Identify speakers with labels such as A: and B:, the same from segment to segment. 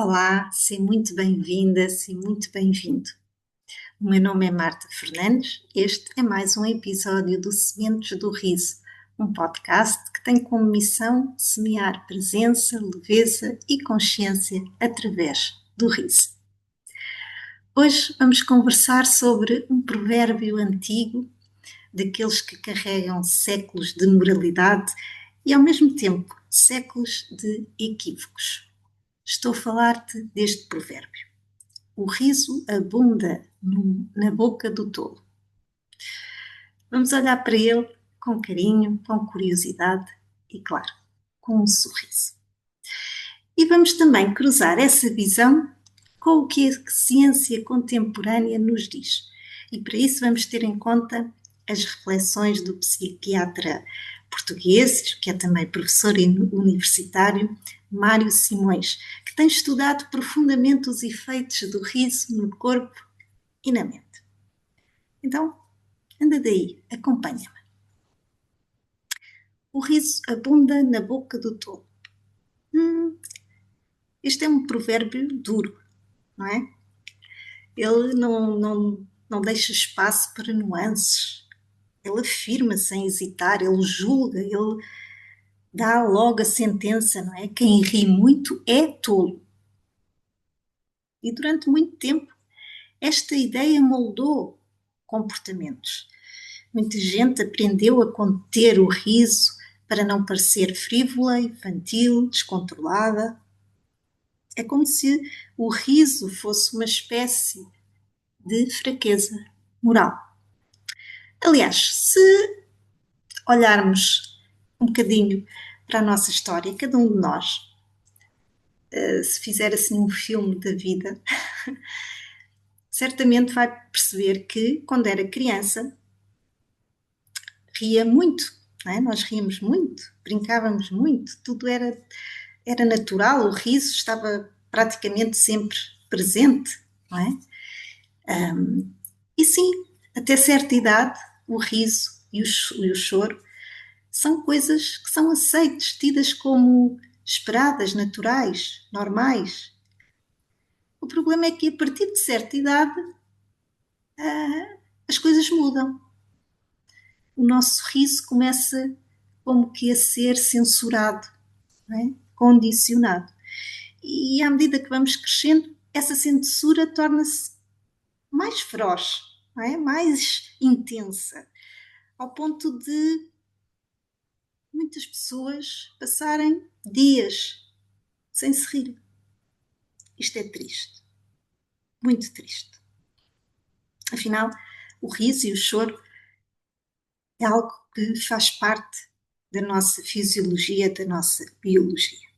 A: Olá, seja muito bem-vinda, seja muito bem-vindo. O meu nome é Marta Fernandes. Este é mais um episódio do Sementes do Riso, um podcast que tem como missão semear presença, leveza e consciência através do riso. Hoje vamos conversar sobre um provérbio antigo, daqueles que carregam séculos de moralidade e, ao mesmo tempo, séculos de equívocos. Estou a falar-te deste provérbio. O riso abunda na boca do tolo. Vamos olhar para ele com carinho, com curiosidade e, claro, com um sorriso. E vamos também cruzar essa visão com o que a ciência contemporânea nos diz. E para isso vamos ter em conta as reflexões do psiquiatra português, que é também professor universitário, Mário Simões, que tem estudado profundamente os efeitos do riso no corpo e na mente. Então, anda daí, acompanha-me. O riso abunda na boca do tolo. Este é um provérbio duro, não é? Ele não deixa espaço para nuances. Ele afirma sem hesitar, ele julga, ele dá logo a sentença, não é? Quem ri muito é tolo. E durante muito tempo esta ideia moldou comportamentos. Muita gente aprendeu a conter o riso para não parecer frívola, infantil, descontrolada. É como se o riso fosse uma espécie de fraqueza moral. Aliás, se olharmos um bocadinho para a nossa história, cada um de nós, se fizer assim um filme da vida, certamente vai perceber que quando era criança ria muito, não é? Nós ríamos muito, brincávamos muito, tudo era natural, o riso estava praticamente sempre presente, não é? E sim, até certa idade, o riso e o choro são coisas que são aceites, tidas como esperadas, naturais, normais. O problema é que a partir de certa idade as coisas mudam. O nosso riso começa como que a ser censurado, não é? Condicionado. E à medida que vamos crescendo, essa censura torna-se mais feroz, não é? Mais intensa, ao ponto de muitas pessoas passarem dias sem se rir. Isto é triste, muito triste. Afinal, o riso e o choro é algo que faz parte da nossa fisiologia, da nossa biologia.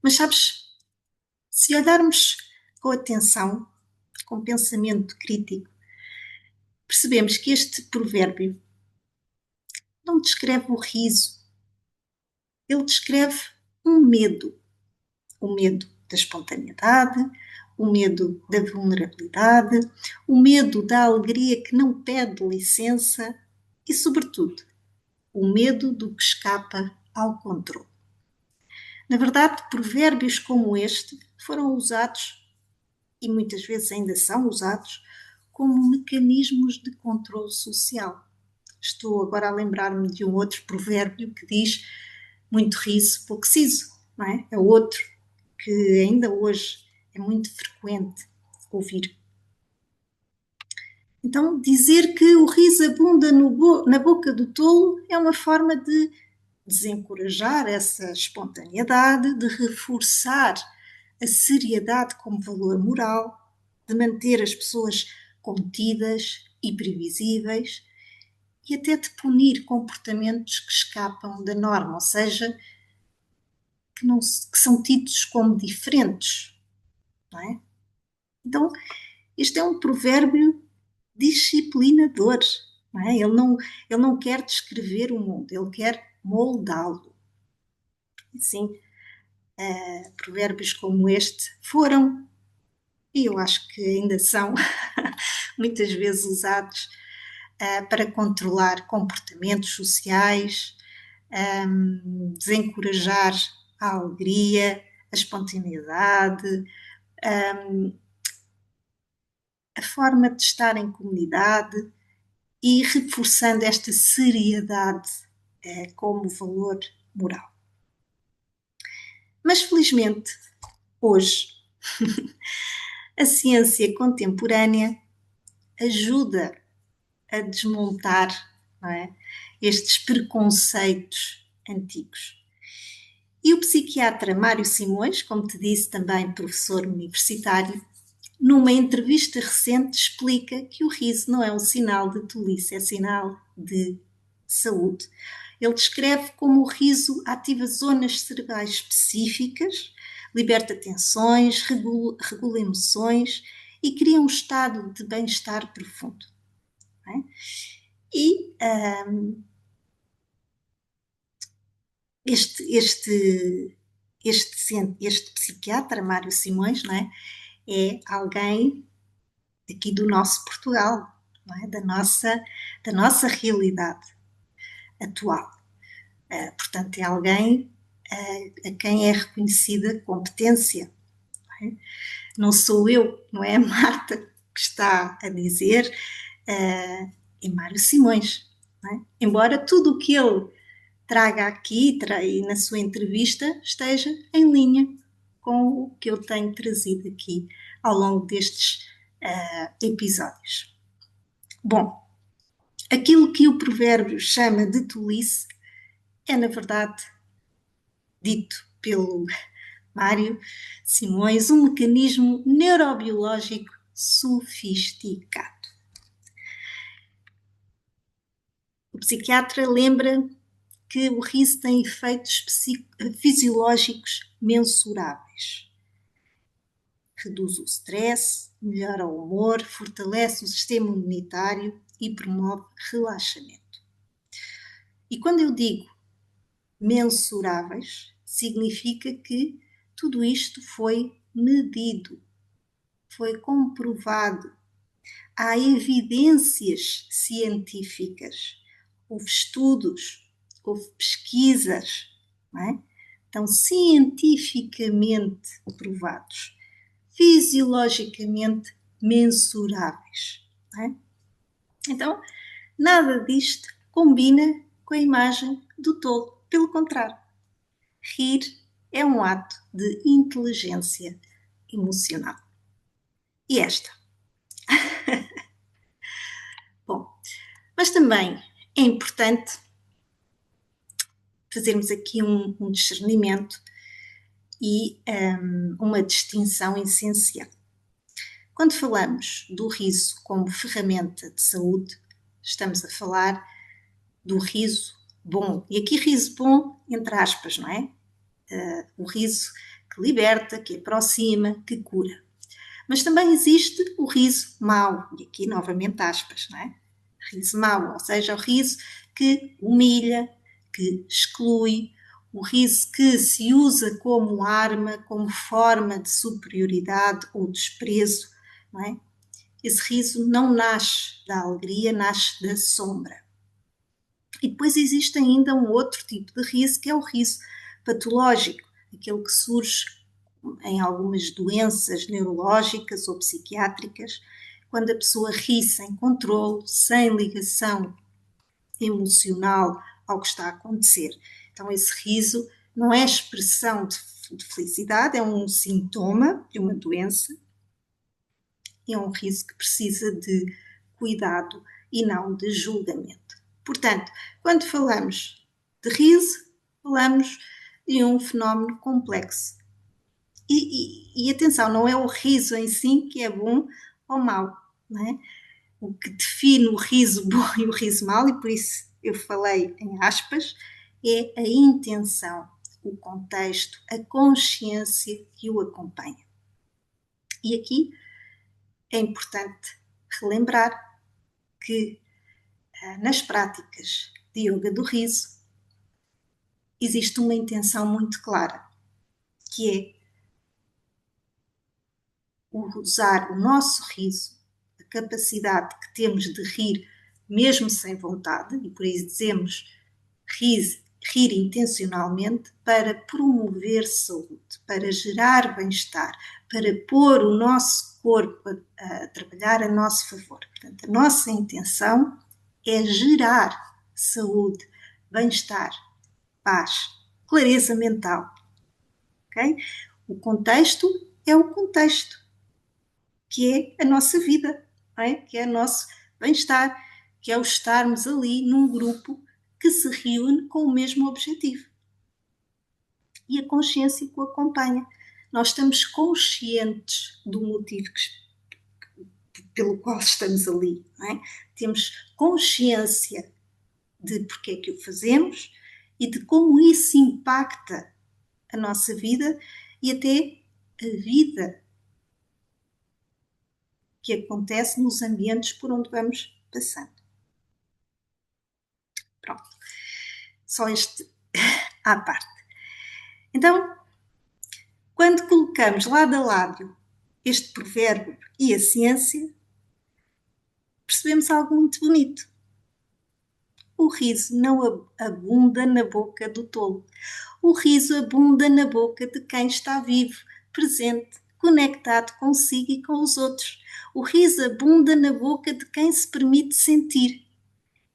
A: Mas sabes, se olharmos com atenção, com pensamento crítico, percebemos que este provérbio não descreve o riso, ele descreve um medo. O medo da espontaneidade, o medo da vulnerabilidade, o medo da alegria que não pede licença e, sobretudo, o medo do que escapa ao controle. Na verdade, provérbios como este foram usados, e muitas vezes ainda são usados, como mecanismos de controle social. Estou agora a lembrar-me de um outro provérbio que diz muito riso, pouco siso, não é? É outro que ainda hoje é muito frequente ouvir. Então, dizer que o riso abunda na boca do tolo é uma forma de desencorajar essa espontaneidade, de reforçar a seriedade como valor moral, de manter as pessoas contidas e previsíveis e até de punir comportamentos que escapam da norma, ou seja, que são tidos como diferentes, não é? Então, este é um provérbio disciplinador, não é? Ele não quer descrever o mundo, ele quer moldá-lo. E sim, provérbios como este foram, e eu acho que ainda são, muitas vezes usados para controlar comportamentos sociais, desencorajar a alegria, a espontaneidade, a forma de estar em comunidade e reforçando esta seriedade como valor moral. Mas felizmente, hoje, a ciência contemporânea ajuda a desmontar, não é, estes preconceitos antigos. E o psiquiatra Mário Simões, como te disse, também professor universitário, numa entrevista recente explica que o riso não é um sinal de tolice, é sinal de saúde. Ele descreve como o riso ativa zonas cerebrais específicas, liberta tensões, regula emoções e cria um estado de bem-estar profundo. Não é? E este psiquiatra, Mário Simões, não é alguém aqui do nosso Portugal, não é? Da nossa realidade atual. Portanto, é alguém a quem é reconhecida competência. Não é? Não sou eu, não é a Marta que está a dizer, é Mário Simões. Não é? Embora tudo o que ele traga aqui e na sua entrevista esteja em linha com o que eu tenho trazido aqui ao longo destes episódios. Bom, aquilo que o provérbio chama de tolice é, na verdade, dito pelo Mário Simões, um mecanismo neurobiológico sofisticado. O psiquiatra lembra que o riso tem efeitos fisiológicos mensuráveis. Reduz o stress, melhora o humor, fortalece o sistema imunitário e promove relaxamento. E quando eu digo mensuráveis, significa que tudo isto foi medido, foi comprovado. Há evidências científicas, houve estudos, houve pesquisas, não é? Então, cientificamente provados, fisiologicamente mensuráveis. Não é? Então, nada disto combina com a imagem do tolo. Pelo contrário, rir é um ato de inteligência emocional. E esta? Bom, mas também é importante fazermos aqui um discernimento e uma distinção essencial. Quando falamos do riso como ferramenta de saúde, estamos a falar do riso bom. E aqui riso bom, entre aspas, não é? O riso que liberta, que aproxima, que cura. Mas também existe o riso mau, e aqui novamente aspas, não é? Riso mau, ou seja, o riso que humilha, que exclui, o riso que se usa como arma, como forma de superioridade ou desprezo, não é? Esse riso não nasce da alegria, nasce da sombra. E depois existe ainda um outro tipo de riso, que é o riso patológico, aquele que surge em algumas doenças neurológicas ou psiquiátricas, quando a pessoa ri sem controle, sem ligação emocional ao que está a acontecer. Então, esse riso não é expressão de felicidade, é um sintoma de uma doença, é um riso que precisa de cuidado e não de julgamento. Portanto, quando falamos de riso, falamos de um fenómeno complexo. E atenção, não é o riso em si que é bom ou mau, não é? O que define o riso bom e o riso mau, e por isso eu falei em aspas, é a intenção, o contexto, a consciência que o acompanha. E aqui é importante relembrar que nas práticas de yoga do riso existe uma intenção muito clara, que é usar o nosso riso, a capacidade que temos de rir mesmo sem vontade, e por isso dizemos rir rir intencionalmente para promover saúde, para gerar bem-estar, para pôr o nosso corpo a trabalhar a nosso favor. Portanto, a nossa intenção é gerar saúde, bem-estar, paz, clareza mental. Okay? O contexto é o contexto, que é a nossa vida, é? Que é o nosso bem-estar, que é o estarmos ali num grupo que se reúne com o mesmo objetivo. E a consciência que o acompanha. Nós estamos conscientes do motivo pelo qual estamos ali. Não é? Temos consciência de porque é que o fazemos e de como isso impacta a nossa vida e até a vida que acontece nos ambientes por onde vamos passando. Pronto. Só este à parte. Então, quando colocamos lado a lado este provérbio e a ciência, percebemos algo muito bonito. O riso não abunda na boca do tolo. O riso abunda na boca de quem está vivo, presente, conectado consigo e com os outros. O riso abunda na boca de quem se permite sentir.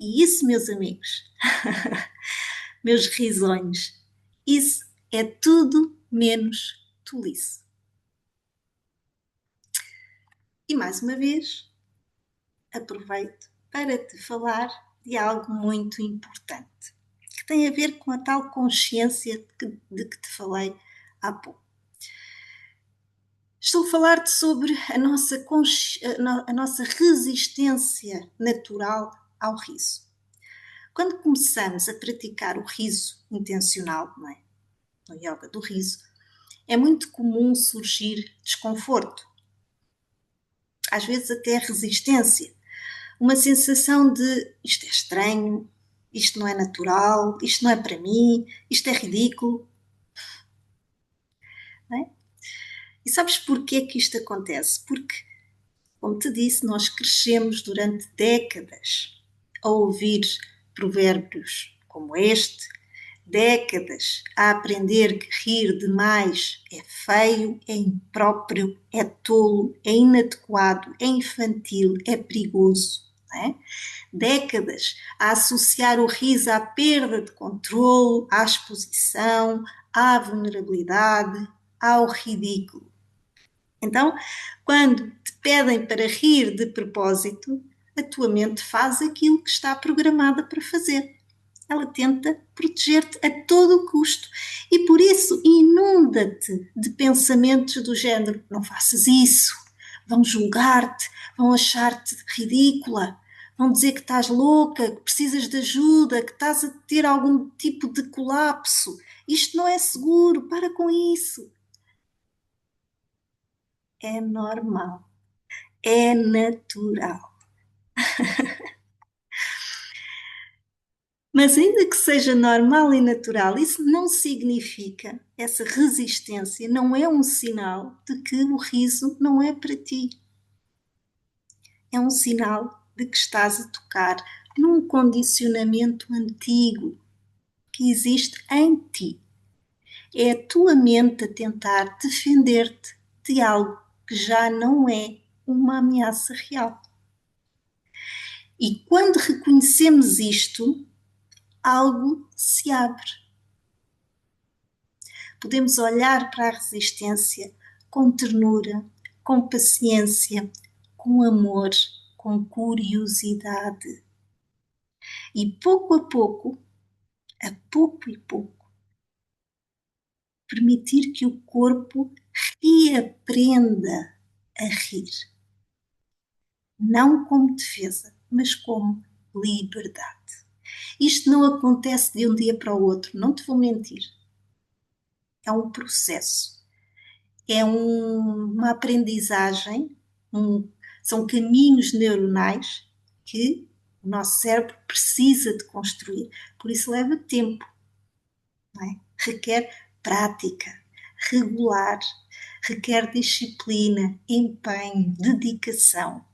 A: E isso, meus amigos, meus risonhos, isso é tudo menos tolice. E mais uma vez, aproveito para te falar de algo muito importante, que tem a ver com a tal consciência de que te falei há pouco. Estou a falar-te sobre a nossa resistência natural ao riso. Quando começamos a praticar o riso intencional, não é? No yoga do riso, é muito comum surgir desconforto, às vezes até resistência, uma sensação de isto é estranho, isto não é natural, isto não é para mim, isto é ridículo. Não é? E sabes porquê que isto acontece? Porque, como te disse, nós crescemos durante décadas a ouvir provérbios como este, décadas a aprender que rir demais é feio, é impróprio, é tolo, é inadequado, é infantil, é perigoso. Não é? Décadas a associar o riso à perda de controlo, à exposição, à vulnerabilidade, ao ridículo. Então, quando te pedem para rir de propósito, a tua mente faz aquilo que está programada para fazer. Ela tenta proteger-te a todo custo e por isso inunda-te de pensamentos do género: não faças isso, vão julgar-te, vão achar-te ridícula, vão dizer que estás louca, que precisas de ajuda, que estás a ter algum tipo de colapso, isto não é seguro, para com isso. É normal, é natural. Mas ainda que seja normal e natural, isso não significa, essa resistência não é um sinal de que o riso não é para ti. É um sinal de que estás a tocar num condicionamento antigo que existe em ti. É a tua mente a tentar defender-te de algo que já não é uma ameaça real. E quando reconhecemos isto, algo se abre. Podemos olhar para a resistência com ternura, com paciência, com amor, com curiosidade. E pouco a pouco e pouco, permitir que o corpo reaprenda a rir. Não como defesa, mas como liberdade. Isto não acontece de um dia para o outro, não te vou mentir. É um processo. É uma aprendizagem, são caminhos neuronais que o nosso cérebro precisa de construir. Por isso leva tempo, não é? Requer prática, regular, requer disciplina, empenho, dedicação.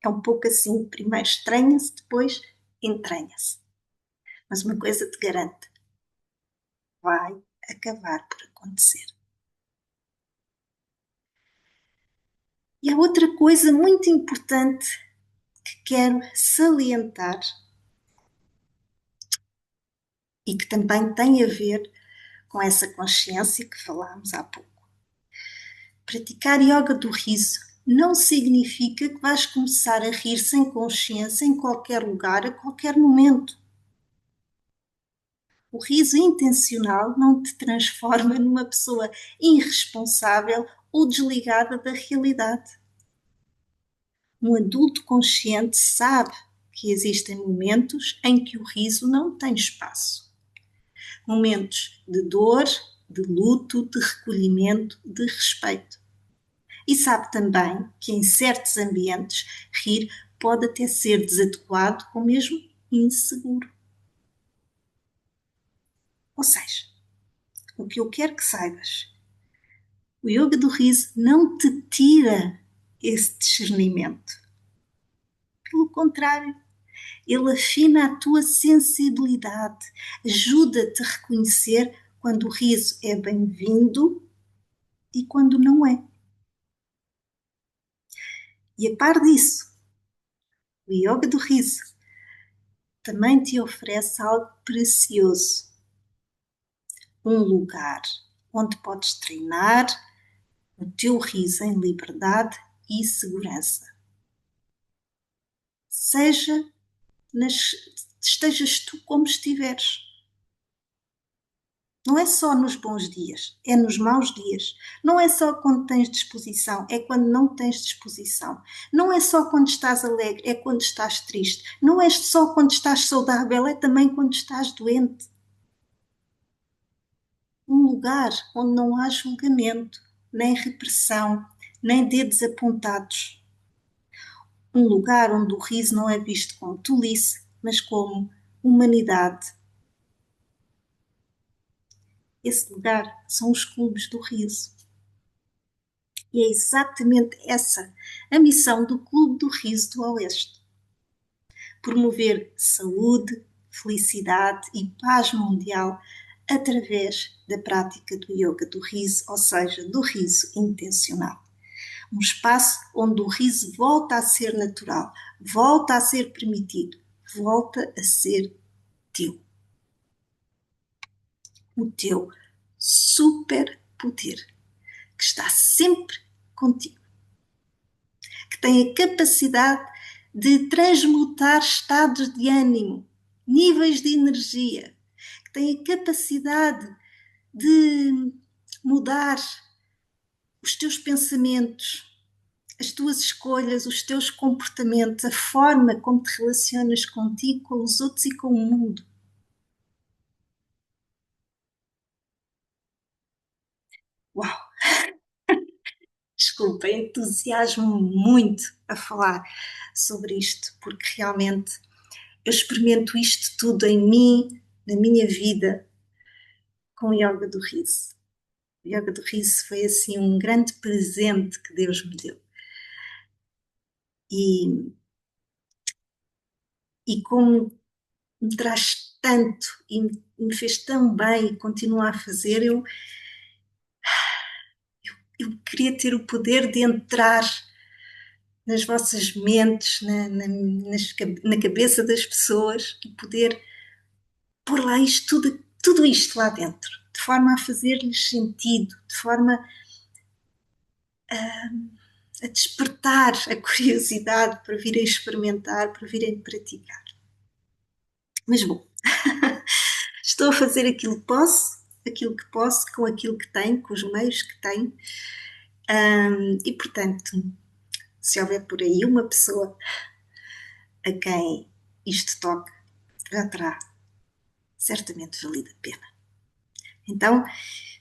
A: É um pouco assim, primeiro estranha-se, depois entranha-se. Mas uma coisa te garanto, vai acabar por acontecer. E há outra coisa muito importante que quero salientar e que também tem a ver com essa consciência que falámos há pouco. Praticar yoga do riso não significa que vais começar a rir sem consciência em qualquer lugar, a qualquer momento. O riso intencional não te transforma numa pessoa irresponsável ou desligada da realidade. Um adulto consciente sabe que existem momentos em que o riso não tem espaço. Momentos de dor, de luto, de recolhimento, de respeito. E sabe também que em certos ambientes rir pode até ser desadequado ou mesmo inseguro. Ou seja, o que eu quero que saibas, o yoga do riso não te tira esse discernimento. Pelo contrário, ele afina a tua sensibilidade, ajuda-te a reconhecer quando o riso é bem-vindo e quando não é. E a par disso, o yoga do riso também te oferece algo precioso. Um lugar onde podes treinar o teu riso em liberdade e segurança. Seja estejas tu como estiveres. Não é só nos bons dias, é nos maus dias. Não é só quando tens disposição, é quando não tens disposição. Não é só quando estás alegre, é quando estás triste. Não é só quando estás saudável, é também quando estás doente. Um lugar onde não há julgamento, nem repressão, nem dedos apontados. Um lugar onde o riso não é visto como tolice, mas como humanidade. Esse lugar são os clubes do riso. E é exatamente essa a missão do Clube do Riso do Oeste. Promover saúde, felicidade e paz mundial através da prática do yoga do riso, ou seja, do riso intencional. Um espaço onde o riso volta a ser natural, volta a ser permitido, volta a ser teu. O teu superpoder, que está sempre contigo, que tem a capacidade de transmutar estados de ânimo, níveis de energia, que tem a capacidade de mudar os teus pensamentos, as tuas escolhas, os teus comportamentos, a forma como te relacionas contigo, com os outros e com o mundo. Uau! Desculpa, entusiasmo muito a falar sobre isto, porque realmente eu experimento isto tudo em mim, na minha vida, com o yoga do riso. O yoga do riso foi assim um grande presente que Deus me deu. E, e como me traz tanto e me fez tão bem e continua a fazer, eu queria ter o poder de entrar nas vossas mentes, na cabeça das pessoas e poder pôr lá isto tudo isto lá dentro, de forma a fazer-lhes sentido, de forma a despertar a curiosidade para virem experimentar, para virem praticar. Mas bom, estou a fazer aquilo que posso, com aquilo que tenho, com os meios que tenho, e portanto, se houver por aí uma pessoa a quem isto toque, já terá certamente valido a pena. Então,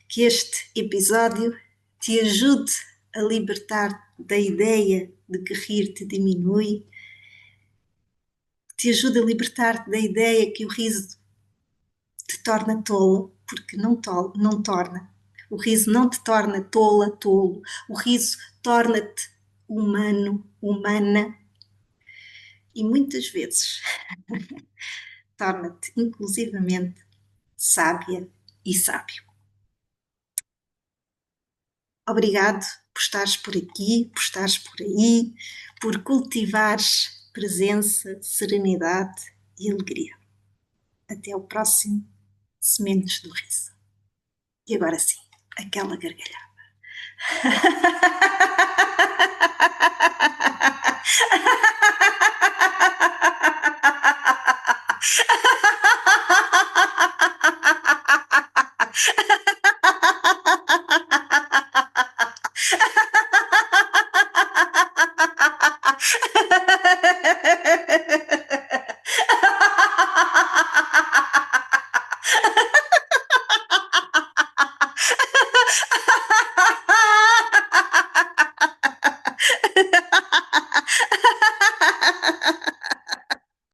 A: que este episódio te ajude a libertar da ideia de que rir te diminui, te ajude a libertar da ideia que o riso te torna tola, porque não torna. O riso não te torna tola, tolo. O riso torna-te humano, humana. E muitas vezes torna-te inclusivamente sábia e sábio. Obrigado por estares por aqui, por estares por aí, por cultivares presença, serenidade e alegria. Até ao próximo Sementes do Riso. E agora sim, aquela gargalhada.